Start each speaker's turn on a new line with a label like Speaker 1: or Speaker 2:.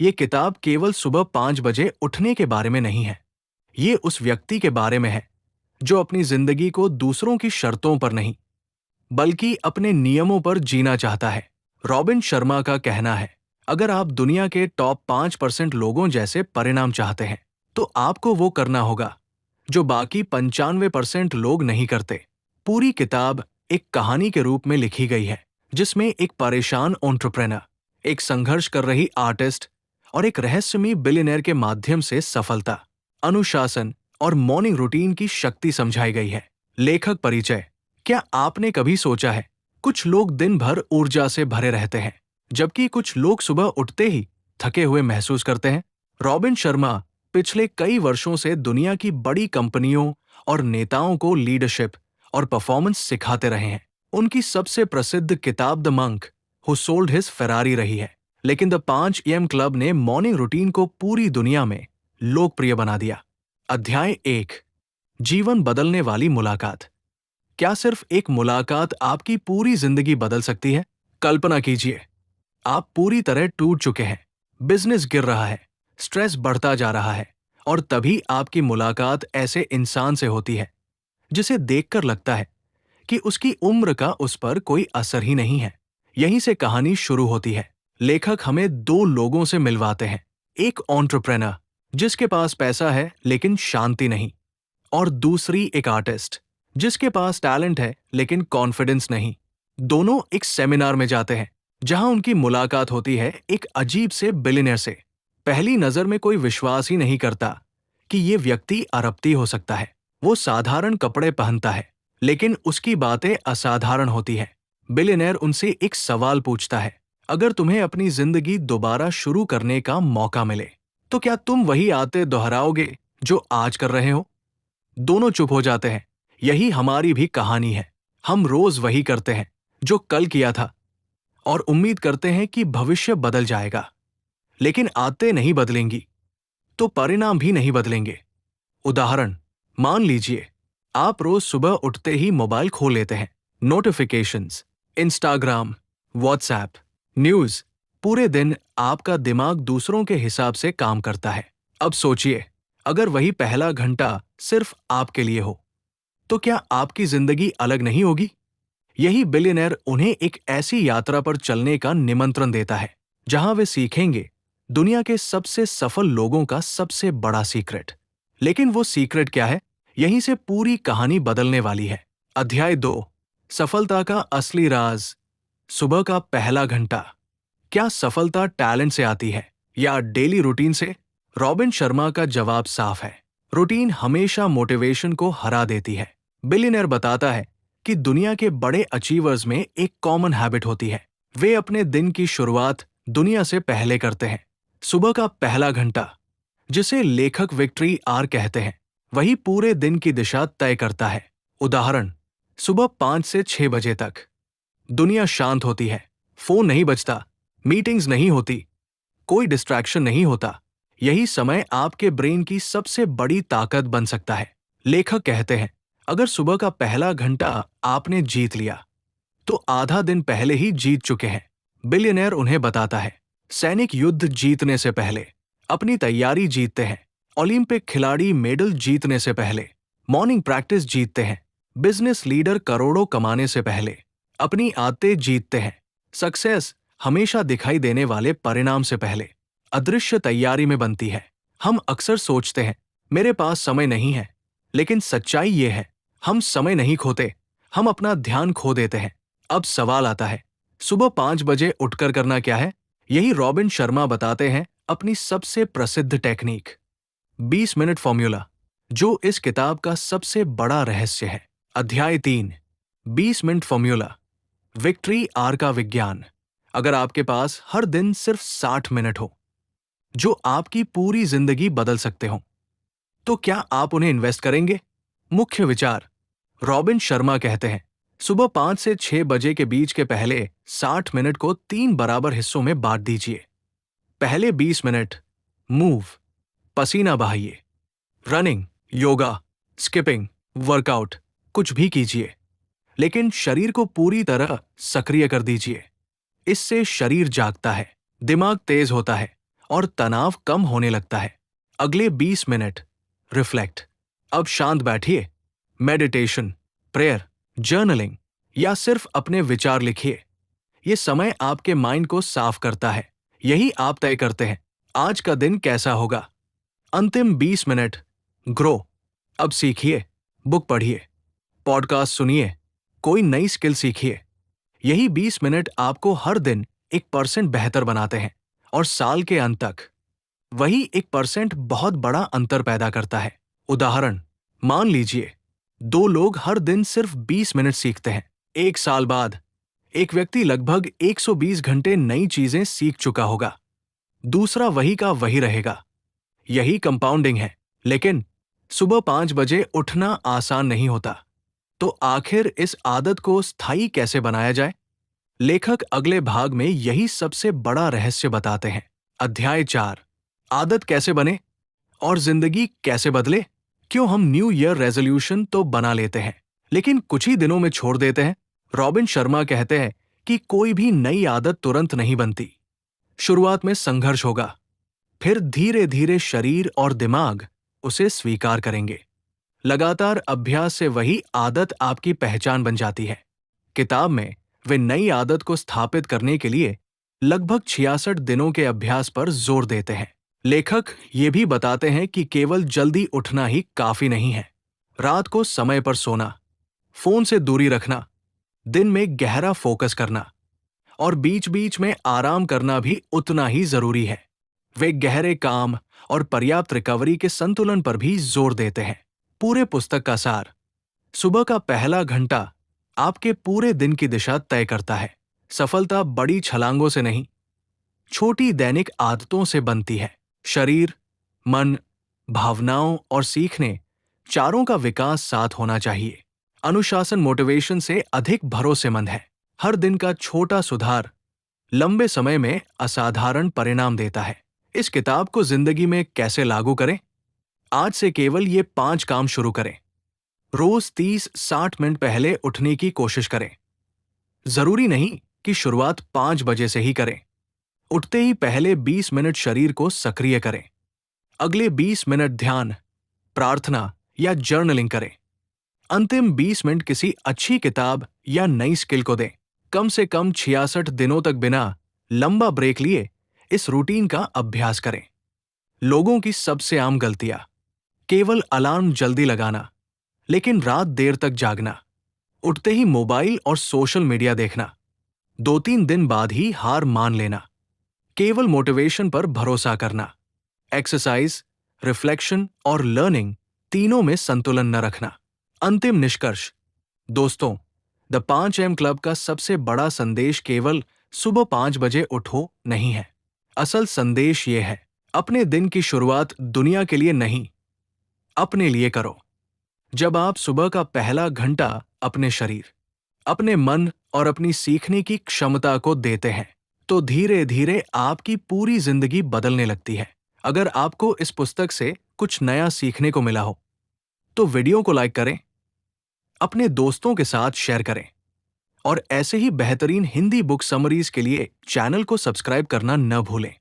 Speaker 1: ये किताब केवल सुबह 5 बजे उठने के बारे में नहीं है। ये उस व्यक्ति के बारे में है जो अपनी जिंदगी को दूसरों की शर्तों पर नहीं, बल्कि अपने नियमों पर जीना चाहता है। रॉबिन शर्मा का कहना है, अगर आप दुनिया के टॉप 5% लोगों जैसे परिणाम चाहते हैं, तो आपको वो करना होगा जो बाकी 95% लोग नहीं करते। पूरी किताब एक कहानी के रूप में लिखी गई है, जिसमें एक परेशान एंटरप्रेन्योर, एक संघर्ष कर रही आर्टिस्ट और एक रहस्यमयी बिलियनेयर के माध्यम से सफलता, अनुशासन और मॉर्निंग रूटीन की शक्ति समझाई गई है। लेखक परिचय। क्या आपने कभी सोचा है, कुछ लोग दिन भर ऊर्जा से भरे रहते हैं, जबकि कुछ लोग सुबह उठते ही थके हुए महसूस करते हैं। रॉबिन शर्मा पिछले कई वर्षों से दुनिया की बड़ी कंपनियों और नेताओं को लीडरशिप और परफॉर्मेंस सिखाते रहे हैं। उनकी सबसे प्रसिद्ध किताब the monk who sold his Ferrari रही है, लेकिन द 5 AM क्लब ने मॉर्निंग रूटीन को पूरी दुनिया में लोकप्रिय बना दिया। अध्याय 1, जीवन बदलने वाली मुलाकात। क्या सिर्फ एक मुलाकात आपकी पूरी जिंदगी बदल सकती है? कल्पना कीजिए, आप पूरी तरह टूट चुके हैं, बिजनेस गिर रहा है, स्ट्रेस बढ़ता जा रहा है, और तभी आपकी मुलाकात ऐसे इंसान से होती है जिसे देखकर लगता है कि उसकी उम्र का उस पर कोई असर ही नहीं है। यहीं से कहानी शुरू होती है। लेखक हमें दो लोगों से मिलवाते हैं, एक एंटरप्रेन्योर जिसके पास पैसा है लेकिन शांति नहीं, और दूसरी एक आर्टिस्ट जिसके पास टैलेंट है लेकिन कॉन्फिडेंस नहीं। दोनों एक सेमिनार में जाते हैं जहां उनकी मुलाकात होती है एक अजीब से बिलियनेयर से। पहली नजर में कोई विश्वास ही नहीं करता कि ये व्यक्ति अरबती हो सकता है। वो साधारण कपड़े पहनता है, लेकिन उसकी बातें असाधारण होती है। बिलियनेयर उनसे एक सवाल पूछता है, अगर तुम्हें अपनी जिंदगी दोबारा शुरू करने का मौका मिले, तो क्या तुम वही आदतें दोहराओगे जो आज कर रहे हो? दोनों चुप हो जाते हैं। यही हमारी भी कहानी है। हम रोज वही करते हैं जो कल किया था और उम्मीद करते हैं कि भविष्य बदल जाएगा, लेकिन आदतें नहीं बदलेंगी तो परिणाम भी नहीं बदलेंगे। उदाहरण, मान लीजिए आप रोज सुबह उठते ही मोबाइल खोल लेते हैं। नोटिफिकेशंस, इंस्टाग्राम, व्हाट्सएप, न्यूज, पूरे दिन आपका दिमाग दूसरों के हिसाब से काम करता है। अब सोचिए, अगर वही पहला घंटा सिर्फ आपके लिए हो, तो क्या आपकी जिंदगी अलग नहीं होगी? यही बिलियनेयर उन्हें एक ऐसी यात्रा पर चलने का निमंत्रण देता है जहां वे सीखेंगे दुनिया के सबसे सफल लोगों का सबसे बड़ा सीक्रेट। लेकिन वो सीक्रेट क्या है? यहीं से पूरी कहानी बदलने वाली है। अध्याय 2, सफलता का असली राज। सुबह का पहला घंटा। क्या सफलता टैलेंट से आती है या डेली रूटीन से? रॉबिन शर्मा का जवाब साफ है, रूटीन हमेशा मोटिवेशन को हरा देती है। बिलियनेयर बताता है कि दुनिया के बड़े अचीवर्स में एक कॉमन हैबिट होती है, वे अपने दिन की शुरुआत दुनिया से पहले करते हैं। सुबह का पहला घंटा, जिसे लेखक विक्ट्री आर कहते हैं, वही पूरे दिन की दिशा तय करता है। उदाहरण, सुबह 5 से 6 बजे तक दुनिया शांत होती है, फोन नहीं बजता, मीटिंग्स नहीं होती, कोई डिस्ट्रैक्शन नहीं होता। यही समय आपके ब्रेन की सबसे बड़ी ताकत बन सकता है। लेखक कहते हैं, अगर सुबह का पहला घंटा आपने जीत लिया, तो आधा दिन पहले ही जीत चुके हैं। बिलियनेयर उन्हें बताता है, सैनिक युद्ध जीतने से पहले अपनी तैयारी जीतते हैं, ओलंपिक खिलाड़ी मेडल जीतने से पहले मॉर्निंग प्रैक्टिस जीतते हैं, बिजनेस लीडर करोड़ों कमाने से पहले अपनी आदतें जीतते हैं। सक्सेस हमेशा दिखाई देने वाले परिणाम से पहले अदृश्य तैयारी में बनती है। हम अक्सर सोचते हैं, मेरे पास समय नहीं है, लेकिन सच्चाई ये है, हम समय नहीं खोते, हम अपना ध्यान खो देते हैं। अब सवाल आता है, सुबह 5 बजे उठकर करना क्या है? यही रॉबिन शर्मा बताते हैं अपनी सबसे प्रसिद्ध टेक्निक, 20 मिनट फॉर्मूला, जो इस किताब का सबसे बड़ा रहस्य है। अध्याय 3, 20 मिनट फॉर्मूला, विक्ट्री आर का विज्ञान। अगर आपके पास हर दिन सिर्फ 60 मिनट हो, जो आपकी पूरी जिंदगी बदल सकते हो, तो क्या आप उन्हें इन्वेस्ट करेंगे? मुख्य विचार, रॉबिन शर्मा कहते हैं, सुबह 5 से 6 बजे के बीच के पहले 60 मिनट को 3 बराबर हिस्सों में बांट दीजिए। पहले 20 मिनट मूव, पसीना बहाइए, रनिंग, योगा, स्किपिंग, वर्कआउट, कुछ भी कीजिए, लेकिन शरीर को पूरी तरह सक्रिय कर दीजिए। इससे शरीर जागता है, दिमाग तेज होता है और तनाव कम होने लगता है। अगले 20 मिनट रिफ्लेक्ट। अब शांत बैठिए, मेडिटेशन, प्रेयर, जर्नलिंग या सिर्फ अपने विचार लिखिए। ये समय आपके माइंड को साफ करता है। यही आप तय करते हैं आज का दिन कैसा होगा। अंतिम 20 मिनट ग्रो। अब सीखिए, बुक पढ़िए, पॉडकास्ट सुनिए, कोई नई स्किल सीखिए। यही 20 मिनट आपको हर दिन 1% बेहतर बनाते हैं और साल के अंत तक वही 1% बहुत बड़ा अंतर पैदा करता है। उदाहरण, मान लीजिए 2 लोग हर दिन सिर्फ 20 मिनट सीखते हैं। 1 साल बाद एक व्यक्ति लगभग 120 घंटे नई चीजें सीख चुका होगा, दूसरा वही का वही रहेगा। यही कंपाउंडिंग है। लेकिन सुबह 5 बजे उठना आसान नहीं होता। तो आखिर इस आदत को स्थायी कैसे बनाया जाए? लेखक अगले भाग में यही सबसे बड़ा रहस्य बताते हैं। अध्याय 4, आदत कैसे बने और जिंदगी कैसे बदले। क्यों हम न्यू ईयर रेजोल्यूशन तो बना लेते हैं, लेकिन कुछ ही दिनों में छोड़ देते हैं? रॉबिन शर्मा कहते हैं कि कोई भी नई आदत तुरंत नहीं बनती। शुरुआत में संघर्ष होगा, फिर धीरे धीरे शरीर और दिमाग उसे स्वीकार करेंगे। लगातार अभ्यास से वही आदत आपकी पहचान बन जाती है। किताब में वे नई आदत को स्थापित करने के लिए लगभग 66 दिनों के अभ्यास पर जोर देते हैं। लेखक ये भी बताते हैं कि केवल जल्दी उठना ही काफी नहीं है। रात को समय पर सोना, फोन से दूरी रखना, दिन में गहरा फोकस करना और बीच बीच में आराम करना भी उतना ही जरूरी है। वे गहरे काम और पर्याप्त रिकवरी के संतुलन पर भी जोर देते हैं। पूरे पुस्तक का सार, सुबह का पहला घंटा आपके पूरे दिन की दिशा तय करता है। सफलता बड़ी छलांगों से नहीं, छोटी दैनिक आदतों से बनती है। शरीर, मन, भावनाओं और सीखने, चारों का विकास साथ होना चाहिए। अनुशासन मोटिवेशन से अधिक भरोसेमंद है। हर दिन का छोटा सुधार लंबे समय में असाधारण परिणाम देता है। इस किताब को जिंदगी में कैसे लागू करें? आज से केवल ये 5 काम शुरू करें। रोज 30-60 मिनट पहले उठने की कोशिश करें। जरूरी नहीं कि शुरुआत 5 बजे से ही करें। उठते ही पहले 20 मिनट शरीर को सक्रिय करें। अगले 20 मिनट ध्यान, प्रार्थना या जर्नलिंग करें। अंतिम 20 मिनट किसी अच्छी किताब या नई स्किल को दें। कम से कम 66 दिनों तक बिना लंबा ब्रेक लिए इस रूटीन का अभ्यास करें। लोगों की सबसे आम गलतियां, केवल अलार्म जल्दी लगाना, लेकिन रात देर तक जागना, उठते ही मोबाइल और सोशल मीडिया देखना, 2-3 दिन बाद ही हार मान लेना, केवल मोटिवेशन पर भरोसा करना, एक्सरसाइज, रिफ्लेक्शन और लर्निंग तीनों में संतुलन न रखना। अंतिम निष्कर्ष, दोस्तों, द 5 AM क्लब का सबसे बड़ा संदेश केवल सुबह 5 बजे उठो नहीं है। असल संदेश ये है, अपने दिन की शुरुआत दुनिया के लिए नहीं, अपने लिए करो। जब आप सुबह का पहला घंटा अपने शरीर, अपने मन और अपनी सीखने की क्षमता को देते हैं, तो धीरे धीरे आपकी पूरी जिंदगी बदलने लगती है। अगर आपको इस पुस्तक से कुछ नया सीखने को मिला हो, तो वीडियो को लाइक करें, अपने दोस्तों के साथ शेयर करें और ऐसे ही बेहतरीन हिंदी बुक समरीज के लिए चैनल को सब्सक्राइब करना न भूलें।